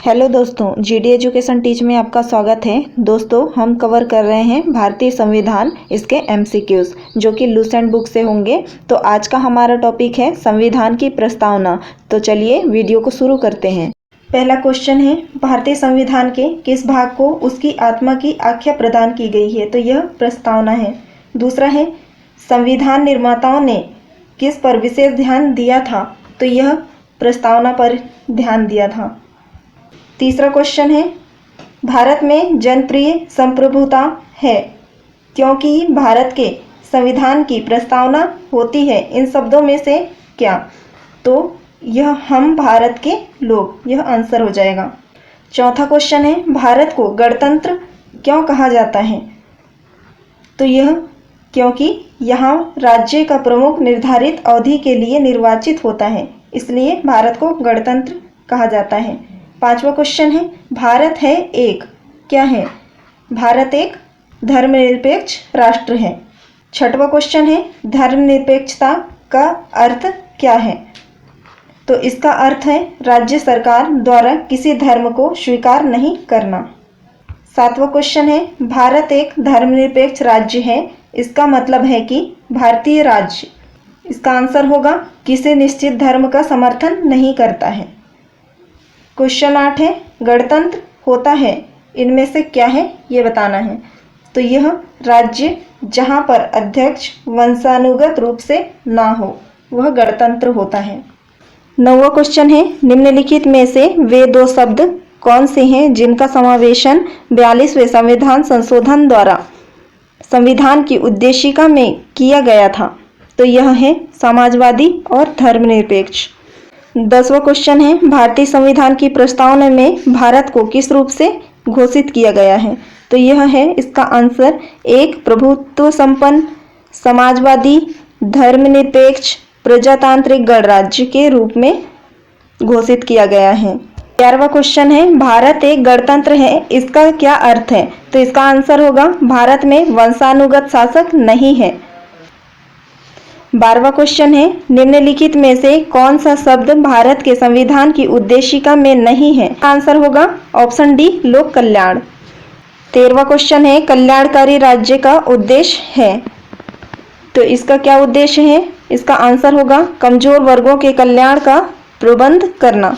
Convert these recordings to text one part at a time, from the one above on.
Hello दोस्तों, GD education teach में आपका स्वागत है। दोस्तों, हम कवर कर रहे हैं भारतीय संविधान, इसके एमसीक्यूज जो कि लूसेंट बुक से होंगे। तो आज का हमारा टॉपिक है संविधान की प्रस्तावना। तो चलिए वीडियो को शुरू करते हैं। पहला क्वेश्चन है, भारतीय संविधान के किस भाग को उसकी आत्मा की आख्या प्रदान की गई है? तो यह प्रस्तावना है। दूसरा है, संविधान निर्माताओं ने किस पर विशेष ध्यान दिया था? तो यह प्रस्तावना पर ध्यान दिया था। तीसरा क्वेश्चन है, भारत में जनप्रिय संप्रभुता है क्योंकि भारत के संविधान की प्रस्तावना होती है। इन शब्दों में से क्या? तो यह हम भारत के लोग, यह आंसर हो जाएगा। चौथा क्वेश्चन है, भारत को गणतंत्र क्यों कहा जाता है? तो यह क्योंकि यहाँ राज्य का प्रमुख निर्धारित अवधि के लिए निर्वाचित होता है, इसलिए भारत को गणतंत्र कहा जाता है। पांचवा क्वेश्चन है, भारत है एक क्या है? भारत एक धर्मनिरपेक्ष राष्ट्र है। छठवां क्वेश्चन है, धर्मनिरपेक्षता का अर्थ क्या है? तो इसका अर्थ है राज्य सरकार द्वारा किसी धर्म को स्वीकार नहीं करना। सातवां क्वेश्चन है, भारत एक धर्मनिरपेक्ष राज्य है, इसका मतलब है कि भारतीय राज्य, इसका आंसर होगा किसी निश्चित धर्म का समर्थन नहीं करता है। क्वेश्चन 8 है, गणतंत्र होता है इनमें से क्या है? ये बताना है। तो यह राज्य जहाँ पर अध्यक्ष वंशानुगत रूप से ना हो, वह गणतंत्र होता है। 9वां क्वेश्चन है, निम्नलिखित में से वे दो शब्द कौन से हैं जिनका समावेशन 42वें संविधान संशोधन द्वारा संविधान की उद्देशिका में किया गया था? तो यह है समाजवादी और धर्मनिरपेक्ष। 10वां क्वेश्चन है, भारतीय संविधान की प्रस्तावना में भारत को किस रूप से घोषित किया गया है? तो यह है इसका आंसर एक प्रभुत्व संपन्न समाजवादी धर्मनिरपेक्ष प्रजातांत्रिक गणराज्य के रूप में घोषित किया गया है। 11वां क्वेश्चन है, भारत एक गणतंत्र है, इसका क्या अर्थ है? तो इसका आंसर होगा भारत में वंशानुगत शासक नहीं है। 12वां क्वेश्चन है, निम्नलिखित में से कौन सा शब्द भारत के संविधान की उद्देशिका में नहीं है? आंसर होगा ऑप्शन डी, लोक कल्याण। 13वां क्वेश्चन है, कल्याणकारी राज्य का उद्देश्य है, तो इसका क्या उद्देश्य है? इसका आंसर होगा कमजोर वर्गों के कल्याण का प्रबंध करना।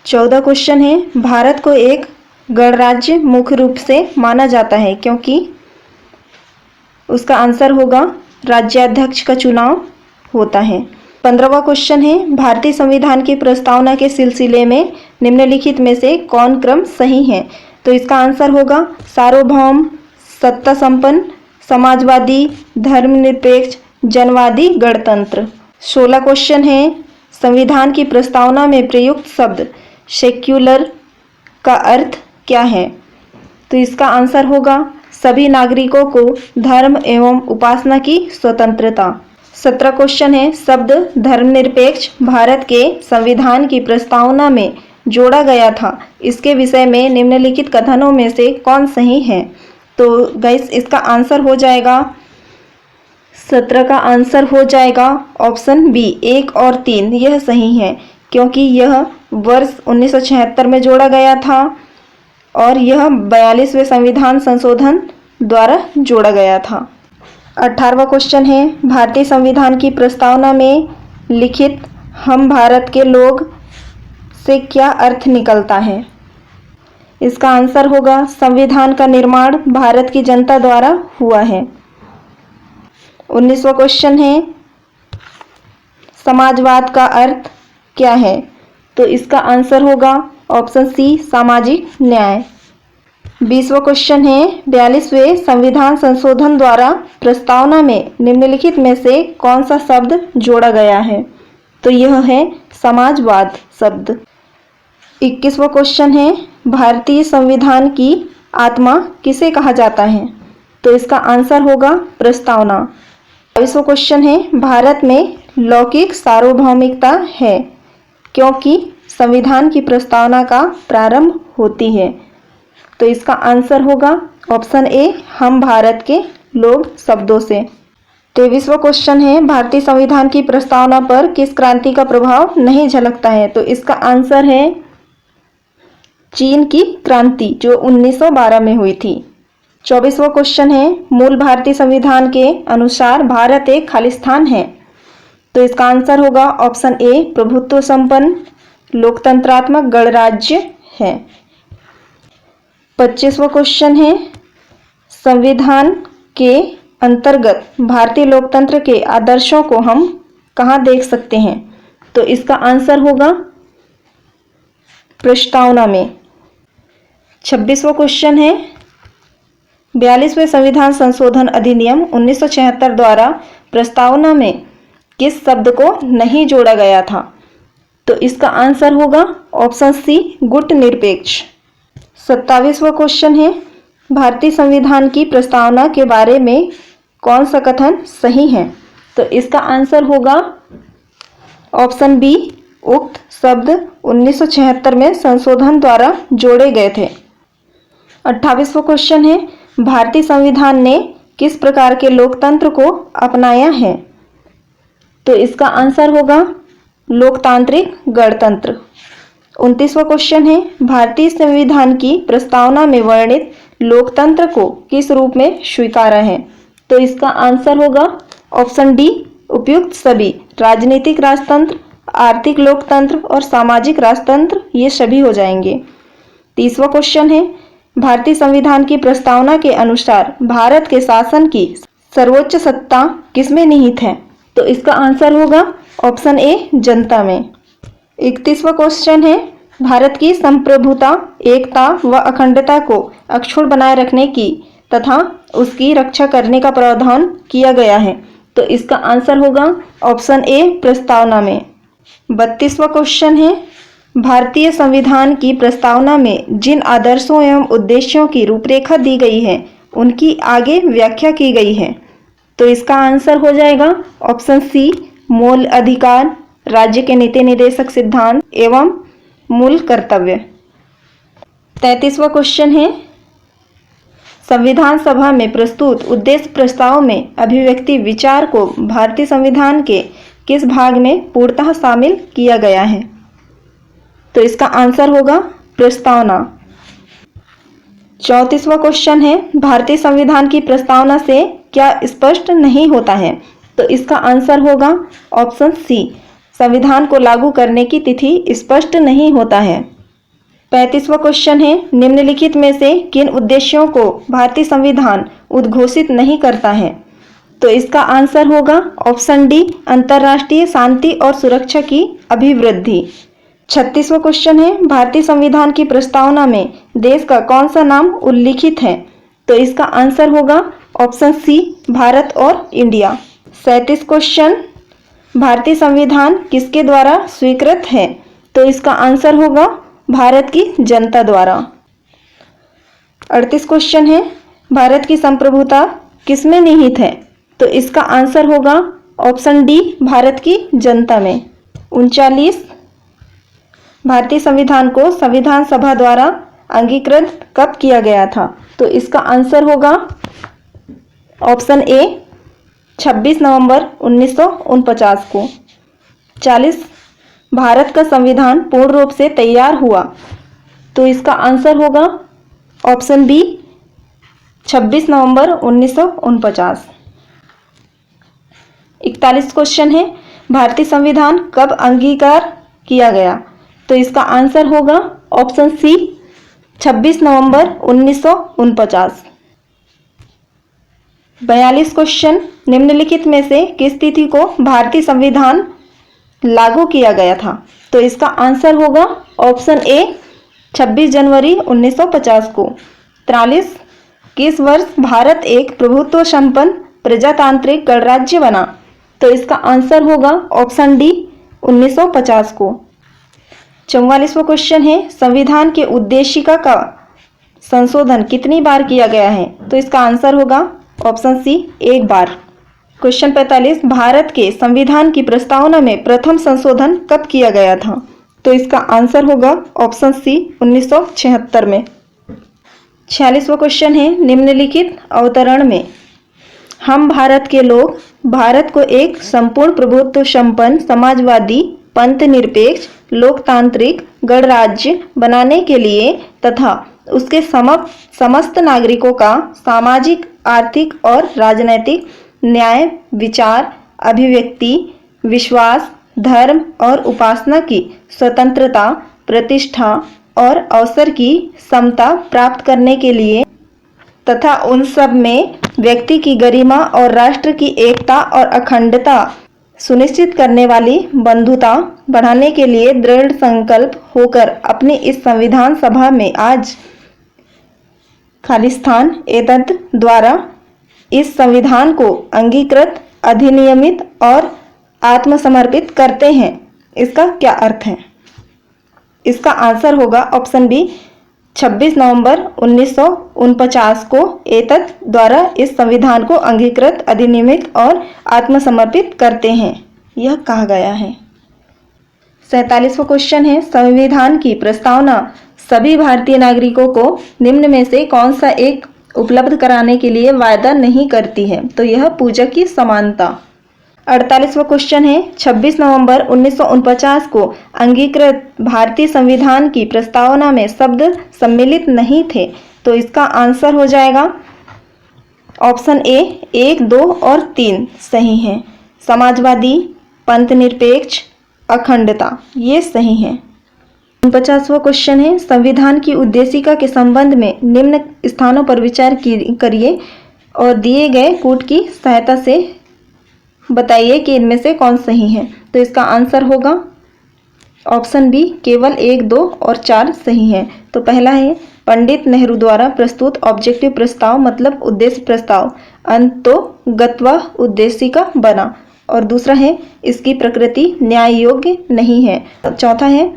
14वां क्वेश्चन है, भारत को एक गणराज्य मुख्य रूप से माना जाता है क्योंकि उसका आंसर होगा राज्याध्यक्ष का चुनाव होता है। 15वां क्वेश्चन है, भारतीय संविधान की प्रस्तावना के सिलसिले में निम्नलिखित में से कौन क्रम सही है? तो इसका आंसर होगा सार्वभौम, सत्ता संपन्न, समाजवादी, धर्मनिरपेक्ष, जनवादी, गणतंत्र। 16वां क्वेश्चन है, संविधान की प्रस्तावना में प्रयुक्त शब्द सेक्युलर का अर्थ क्या है? तो इसका आंसर होगा सभी नागरिकों को धर्म एवं उपासना की स्वतंत्रता। 17वां क्वेश्चन है, शब्द धर्मनिरपेक्ष भारत के संविधान की प्रस्तावना में जोड़ा गया था, इसके विषय में निम्नलिखित कथनों में से कौन सही है? तो गाइस, इसका आंसर हो जाएगा 17 का आंसर हो जाएगा ऑप्शन बी, 1 और 3, यह सही है क्योंकि यह वर्ष 1976 में जोड़ा गया था और यह 42वें संविधान संशोधन द्वारा जोड़ा गया था। 18वां क्वेश्चन है, भारतीय संविधान की प्रस्तावना में लिखित हम भारत के लोग से क्या अर्थ निकलता है? इसका आंसर होगा संविधान का निर्माण भारत की जनता द्वारा हुआ है। 19वां क्वेश्चन है, समाजवाद का अर्थ क्या है? तो इसका आंसर होगा ऑप्शन सी, सामाजिक न्याय। 20वां क्वेश्चन है, 42वें संविधान संशोधन द्वारा प्रस्तावना में निम्नलिखित में से कौन सा शब्द जोड़ा गया है? तो यह है समाजवाद शब्द। 21वां क्वेश्चन है, भारतीय संविधान की आत्मा किसे कहा जाता है? तो इसका आंसर होगा प्रस्तावना। 22वां क्वेश्चन है, भारत में लौकिक सार्वभौमिकता है क्योंकि संविधान की प्रस्तावना का प्रारंभ होती है, तो इसका आंसर होगा ऑप्शन ए, हम भारत के लोग शब्दों से। 23वां क्वेश्चन है, भारतीय संविधान की प्रस्तावना पर किस क्रांति का प्रभाव नहीं झलकता है? तो इसका आंसर है चीन की क्रांति जो 1912 में हुई थी। 24वां क्वेश्चन है, मूल भारतीय संविधान के अनुसार भारत एक खालिस्तान है। तो इसका आंसर होगा ऑप्शन ए प्रभुत्व संपन्न लोकतंत्रात्मक गणराज्य है। 25वां क्वेश्चन है, संविधान के अंतर्गत भारतीय लोकतंत्र के आदर्शों को हम कहाँ देख सकते हैं? तो इसका आंसर होगा प्रस्तावना में। 26वां क्वेश्चन है, 42वें संविधान संशोधन अधिनियम 1976 द्वारा प्रस्तावना में किस शब्द को नहीं जोड़ा गया था? तो इसका आंसर होगा ऑप्शन सी गुट निरपेक्ष। 27वां क्वेश्चन है, भारतीय संविधान की प्रस्तावना के बारे में कौन सा कथन सही है? तो इसका आंसर होगा ऑप्शन बी उक्त शब्द 1976 में संशोधन द्वारा जोड़े गए थे। 28वां क्वेश्चन है, भारतीय संविधान ने किस प्रकार के लोकतंत्र को अपनाया है? तो इसका आंसर होगा लोकतांत्रिक गणतंत्र। 29वां क्वेश्चन है, भारतीय संविधान की प्रस्तावना में वर्णित लोकतंत्र को किस रूप में स्वीकारा है? तो इसका आंसर होगा ऑप्शन डी उपयुक्त सभी। राजनीतिक राजतंत्र, आर्थिक लोकतंत्र और सामाजिक राजतंत्र ये सभी हो जाएंगे। 30वां क्वेश्चन है, भारतीय संविधान की प्रस्तावना के अनुसार भारत के शासन की सर्वोच्च सत्ता किसमें निहित है? तो इसका आंसर होगा ऑप्शन ए जनता में। 31वां क्वेश्चन है, भारत की संप्रभुता, एकता व अखंडता को अक्षुण्ण बनाए रखने की तथा उसकी रक्षा करने का प्रावधान किया गया है। तो इसका आंसर होगा ऑप्शन ए प्रस्तावना में। 32वां क्वेश्चन है, भारतीय संविधान की प्रस्तावना में जिन आदर्शों एवं उद्देश्यों की रूपरेखा दी गई है उनकी आगे व्याख्या की गई है। तो इसका आंसर हो जाएगा ऑप्शन सी मूल अधिकार, राज्य के नीति निर्देशक सिद्धांत एवं मूल कर्तव्य। 33वां क्वेश्चन है, संविधान सभा में प्रस्तुत उद्देश्य प्रस्ताव में अभिव्यक्ति विचार को भारतीय संविधान के किस भाग में पूर्णतः शामिल किया गया है? तो इसका आंसर होगा प्रस्तावना। 34वां क्वेश्चन है, भारतीय संविधान की प्रस्तावना से क्या स्पष्ट नहीं होता है? तो इसका आंसर होगा ऑप्शन सी संविधान को लागू करने की तिथि स्पष्ट नहीं होता है। 35वां क्वेश्चन है, निम्नलिखित में से किन उद्देश्यों को भारतीय संविधान उद्घोषित नहीं करता है? तो इसका आंसर होगा ऑप्शन डी अंतर्राष्ट्रीय शांति और सुरक्षा की अभिवृद्धि। 36वां क्वेश्चन है, भारतीय संविधान की प्रस्तावना में देश का कौन सा नाम उल्लिखित है? तो इसका आंसर होगा ऑप्शन सी भारत और इंडिया। 37 क्वेश्चन, भारतीय संविधान किसके द्वारा स्वीकृत है? तो इसका आंसर होगा भारत की जनता द्वारा। 38 क्वेश्चन है, भारत की संप्रभुता किसमें निहित है? तो इसका आंसर होगा ऑप्शन डी भारत की जनता में। 39, भारतीय संविधान को संविधान सभा द्वारा अंगीकृत कब किया गया था? तो इसका आंसर होगा ऑप्शन ए 26 नवंबर 1949 को। 40, भारत का संविधान पूर्ण रूप से तैयार हुआ। तो इसका आंसर होगा ऑप्शन बी 26 नवंबर 1949। 41 क्वेश्चन है, भारतीय संविधान कब अंगीकार किया गया? तो इसका आंसर होगा ऑप्शन सी 26 नवंबर 1949। 42 क्वेश्चन, निम्नलिखित में से किस तिथि को भारतीय संविधान लागू किया गया था? तो इसका आंसर होगा ऑप्शन ए 26 जनवरी 1950 को। 43, किस वर्ष भारत एक प्रभुत्व संपन्न प्रजातांत्रिक गणराज्य बना? तो इसका आंसर होगा ऑप्शन डी 1950 को। 44वां क्वेश्चन है, संविधान के उद्देशिका का संशोधन कितनी बार किया गया है? तो इसका आंसर होगा ऑप्शन सी एक बार। क्वेश्चन 45, भारत के संविधान की प्रस्तावना में प्रथम संशोधन कब किया गया था? तो इसका आंसर होगा ऑप्शन सी 1976 में। 46वां क्वेश्चन है, निम्नलिखित अवतरण में हम भारत के लोग भारत को एक संपूर्ण प्रभुत्व संपन्न समाजवादी पंथ निरपेक्ष लोकतांत्रिक गणराज्य बनाने के लिए तथा उसके समस्त नागरिकों का सामाजिक, आर्थिक और राजनैतिक न्याय, विचार, अभिव्यक्ति, विश्वास, धर्म और उपासना की स्वतंत्रता, प्रतिष्ठा और अवसर की समता प्राप्त करने के लिए तथा उन सब में व्यक्ति की गरिमा और राष्ट्र की एकता और अखंडता सुनिश्चित करने वाली बंधुता बढ़ाने के लिए दृढ़ संकल्प होकर अपनी इस संविधान सभा में आज खालिस्तान एतद द्वारा इस संविधान को अंगीकृत, अधिनियमित और आत्मसमर्पित करते हैं। इसका क्या अर्थ है? इसका आंसर होगा ऑप्शन बी, 26 नवंबर 1949 को एतद द्वारा इस संविधान को अंगीकृत, अधिनियमित और आत्मसमर्पित करते हैं। यह कहा गया है। 47वां क्वेश्चन है, संविधान की प्रस्तावना सभी भारतीय नागरिकों को निम्न में से कौन सा एक उपलब्ध कराने के लिए वायदा नहीं करती है? तो यह पूजक की समानता। 48वां क्वेश्चन है, 26 नवंबर 1949 को अंगीकृत भारतीय संविधान की प्रस्तावना में शब्द सम्मिलित नहीं थे, तो इसका आंसर हो जाएगा ऑप्शन ए, 1, 2 और 3 सही है। समाजवादी, पंथ निरपेक्ष, अखंडता, ये सही है। 49वां क्वेश्चन है, संविधान की उद्देशिका के संबंध में निम्न स्थानों पर विचार करिए और दिए गए कूट की सहायता से बताइए कि इनमें से कौन सही है। तो इसका आंसर होगा ऑप्शन बी, केवल 1, 2 और 4 सही है। तो पहला है, पंडित नेहरू द्वारा प्रस्तुत ऑब्जेक्टिव प्रस्ताव मतलब उद्देश्य प्रस्ताव अंतोगत्वा उद्देशिका बना। और दूसरा है, इसकी प्रकृति न्याय योग्य नहीं है। चौथा है,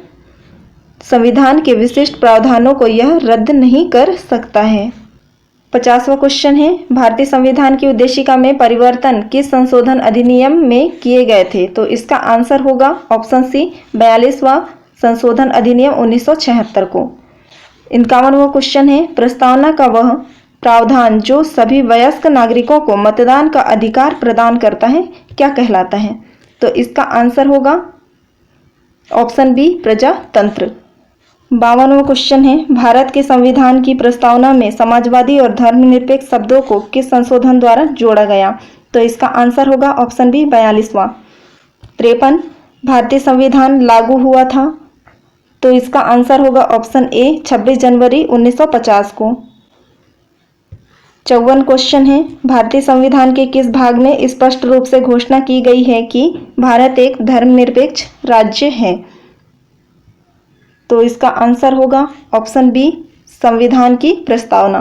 संविधान के विशिष्ट प्रावधानों को यह रद्द नहीं कर सकता है। 50वां क्वेश्चन है, भारतीय संविधान की उद्देशिका में परिवर्तन किस संशोधन अधिनियम में किए गए थे? तो इसका आंसर होगा ऑप्शन सी, 42वां संशोधन अधिनियम 1976 को। 51वां क्वेश्चन है, प्रस्तावना का वह प्रावधान जो सभी वयस्क नागरिकों को मतदान का अधिकार प्रदान करता है क्या कहलाता है? तो इसका आंसर होगा ऑप्शन बी, प्रजातंत्र। 52वां क्वेश्चन है, भारत के संविधान की प्रस्तावना में समाजवादी और धर्मनिरपेक्ष शब्दों को किस संशोधन द्वारा जोड़ा गया? तो इसका आंसर होगा ऑप्शन बी, 42वां। 53, भारतीय संविधान लागू हुआ था। तो इसका आंसर होगा ऑप्शन ए, 26 जनवरी 1950 को। 54 क्वेश्चन है, भारतीय संविधान के किस भाग में स्पष्ट रूप से घोषणा की गई है कि भारत एक धर्मनिरपेक्ष राज्य है? तो इसका आंसर होगा ऑप्शन बी, संविधान की प्रस्तावना।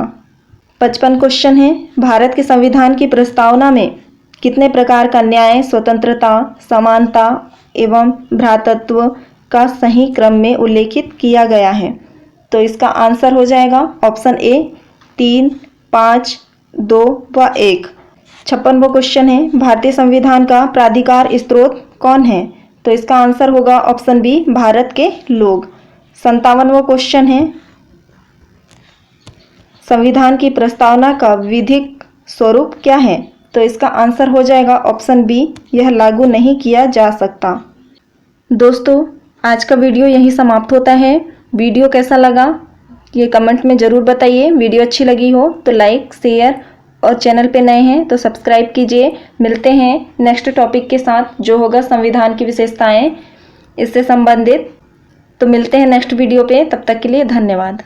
55 क्वेश्चन है, भारत के संविधान की प्रस्तावना में कितने प्रकार का न्याय, स्वतंत्रता, समानता एवं भ्रातृत्व का सही क्रम में उल्लेखित किया गया है? तो इसका आंसर हो जाएगा ऑप्शन ए, 3, 5, 2 व 1। 56वां क्वेश्चन है, भारतीय संविधान का प्राधिकार स्रोत कौन है? तो इसका आंसर होगा ऑप्शन बी, भारत के लोग। 57वां क्वेश्चन है, संविधान की प्रस्तावना का विधिक स्वरूप क्या है? तो इसका आंसर हो जाएगा ऑप्शन बी, यह लागू नहीं किया जा सकता। दोस्तों, आज का वीडियो यहीं समाप्त होता है। वीडियो कैसा लगा ये कमेंट में ज़रूर बताइए। वीडियो अच्छी लगी हो तो लाइक, शेयर और चैनल पे नए हैं तो सब्सक्राइब कीजिए। मिलते हैं नेक्स्ट टॉपिक के साथ जो होगा संविधान की विशेषताएं इससे संबंधित। तो मिलते हैं नेक्स्ट वीडियो पे, तब तक के लिए धन्यवाद।